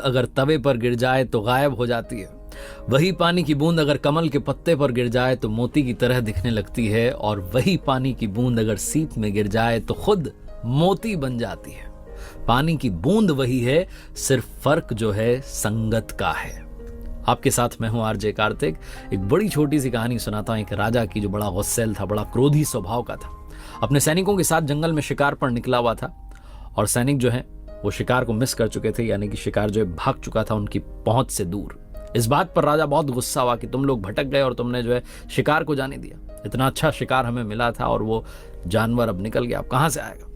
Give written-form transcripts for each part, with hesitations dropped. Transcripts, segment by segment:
अगर तवे पर गिर जाए तो गायब हो जाती है, वही पानी की बूंद अगर कमल के पत्ते पर गिर जाए तो मोती की तरह दिखने लगती है, और वही पानी की बूंद अगर सीप में गिर जाए तो खुद मोती बन जाती है। पानी की बूंद वही है, सिर्फ फर्क जो है संगत का है। आपके साथ मैं हूं आरजे कार्तिक। एक बड़ी छोटी सी कहानी सुनाता हूं एक राजा की जो बड़ा गुस्सैल था, बड़ा क्रोधी स्वभाव का था। अपने सैनिकों के साथ जंगल में शिकार पर निकला हुआ था, और सैनिक जो है वो शिकार को मिस कर चुके थे, यानी कि शिकार जो है भाग चुका था उनकी पहुंच से दूर। इस बात पर राजा बहुत गुस्सा हुआ कि तुम लोग भटक गए और तुमने जो है शिकार को जाने दिया। इतना अच्छा शिकार हमें मिला था और वो जानवर अब निकल गया, अब कहां से आएगा।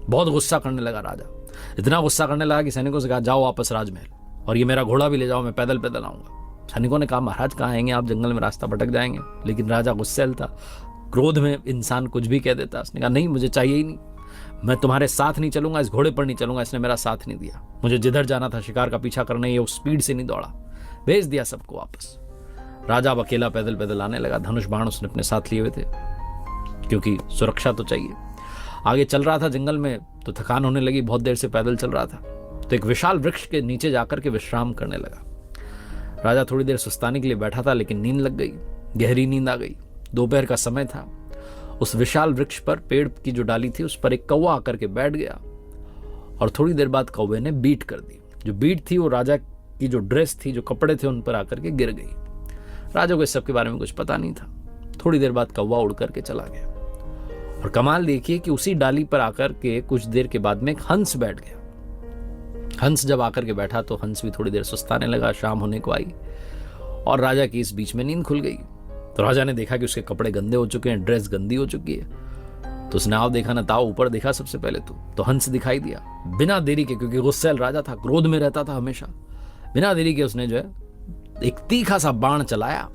बहुत गुस्सा करने लगा राजा। इतना गुस्सा करने लगा कि सैनिकों से कहा, जाओ वापस राजमहल, और ये मेरा घोड़ा भी ले जाओ, मैं पैदल पैदल आऊंगा। सैनिकों ने कहा, महाराज कहाँ आएंगे आप, जंगल में रास्ता भटक जाएंगे। लेकिन राजा गुस्सैल था, क्रोध में इंसान कुछ भी कह देता। उसने कहा, नहीं, मुझे चाहिए ही नहीं, मैं तुम्हारे साथ नहीं चलूंगा, इस घोड़े पर नहीं चलूंगा, इसने मेरा साथ नहीं दिया। मुझे जिधर जाना था शिकार का पीछा करने, ये उस स्पीड से नहीं दौड़ा, भेज दिया सबको वापस। राजा अब अकेला पैदल पैदल आने लगा। धनुष बाण उसने अपने साथ लिए हुए थे क्योंकि सुरक्षा तो चाहिए। आगे चल रहा था जंगल में तो थकान होने लगी, बहुत देर से पैदल चल रहा था, तो एक विशाल वृक्ष के नीचे जाकर के विश्राम करने लगा। राजा थोड़ी देर सुस्ताने के लिए बैठा था, लेकिन नींद लग गई, गहरी नींद आ गई। दोपहर का समय था। उस विशाल वृक्ष पर, पेड़ की जो डाली थी उस पर एक कौवा आकर के बैठ गया, और थोड़ी देर बाद कौवे ने बीट कर दी। जो बीट थी वो राजा की जो ड्रेस थी, जो कपड़े थे, उन पर आकर के गिर गई। राजा को इस सब के बारे में कुछ पता नहीं था। थोड़ी देर बाद कौवा उड़ करके चला गया, और कमाल देखिए कि उसी डाली पर आकर के कुछ देर के बाद में एक हंस बैठ गया। हंस जब आकर के बैठा तो हंस भी थोड़ी देर सुस्ताने लगा। शाम होने को आई और राजा की इस बीच में नींद खुल गई। तो राजा ने देखा कि उसके कपड़े गंदे हो चुके हैं, ड्रेस गंदी हो चुकी है। तो उसने आओ देखा ना ताओ, ऊपर देखा सबसे पहले तो हंस दिखाई दिया। बिना देरी के, क्योंकि गुस्सैल राजा था, क्रोध में रहता था हमेशा, बिना देरी के उसने जो है एक तीखा सा बाण चलाया,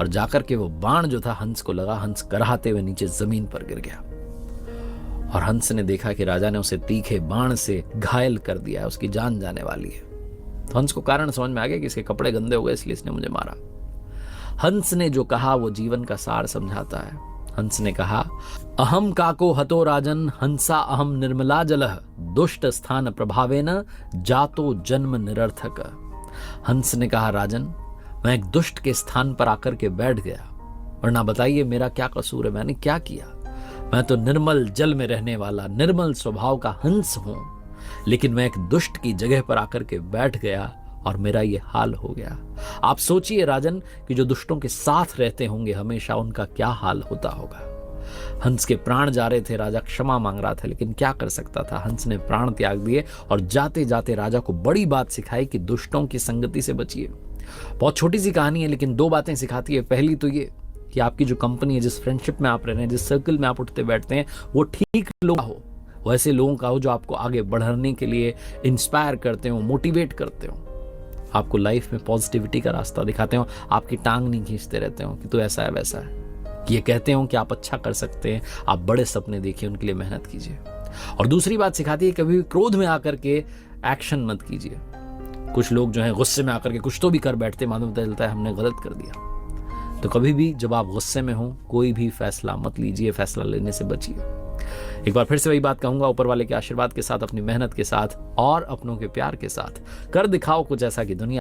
और जाकर के वो बाण जो था हंस को लगा। हंस कराहते हुए नीचे जमीन पर गिर गया, और हंस ने देखा कि राजा ने उसे तीखे बाण से घायल कर दिया है, उसकी जान जाने वाली है। तो हंस को कारण समझ में आ गया कि इसके कपड़े गंदे हो गए, इसलिए इसने मुझे मारा। हंस ने जो कहा वो जीवन का सार समझाता है। हंस ने कहा, अहम काको हतो राजन, हंसा अहम निर्मला जलह, दुष्ट स्थान प्रभावेन जातो जन्म निरर्थक। हंस ने कहा, राजन, मैं एक दुष्ट के स्थान पर आकर के बैठ गया, वरना बताइए मेरा क्या कसूर है, मैंने क्या किया। मैं तो निर्मल जल में रहने वाला निर्मल स्वभाव का हंस हूं, लेकिन मैं एक दुष्ट की जगह पर आकर के बैठ गया और मेरा ये हाल हो गया। आप सोचिए राजन कि जो दुष्टों के साथ रहते होंगे हमेशा, उनका क्या हाल होता होगा। हंस के प्राण जा रहे थे, राजा क्षमा मांग रहा था, लेकिन क्या कर सकता था। हंस ने प्राण त्याग दिए और जाते जाते राजा को बड़ी बात सिखाई कि दुष्टों की संगति से बचिए। बहुत छोटी सी कहानी है, लेकिन दो बातें सिखाती है। पहली तो ये कि आपकी जो कंपनी है, जिस फ्रेंडशिप में आप रह रहे हैं, जिस सर्कल में आप उठते बैठते हैं, वो ठीक लोग हो, वैसे लोगों का हो जो आपको आगे बढ़ने के लिए इंस्पायर करते हो, मोटिवेट करते हो, आपको लाइफ में पॉजिटिविटी का रास्ता दिखाते हो, आपकी टांग नहीं खींचते रहते हो कि तू ऐसा है वैसा है, कि ये कहते हो कि आप अच्छा कर सकते हैं, आप बड़े सपने देखिए, उनके लिए मेहनत कीजिए। और दूसरी बात सिखाती है, कभी भी क्रोध में आकर के एक्शन मत कीजिए। कुछ लोग जो है गुस्से में आकर के कुछ तो भी कर बैठते, मालूम पता चलता है हमने गलत कर दिया। तो कभी भी जब आप गुस्से में हो, कोई भी फैसला मत लीजिए, फैसला लेने से बचिए। एक बार फिर से वही बात कहूंगा, ऊपर वाले के आशीर्वाद के साथ, अपनी मेहनत के साथ और अपनों के प्यार के साथ कर दिखाओ कुछ ऐसा कि दुनिया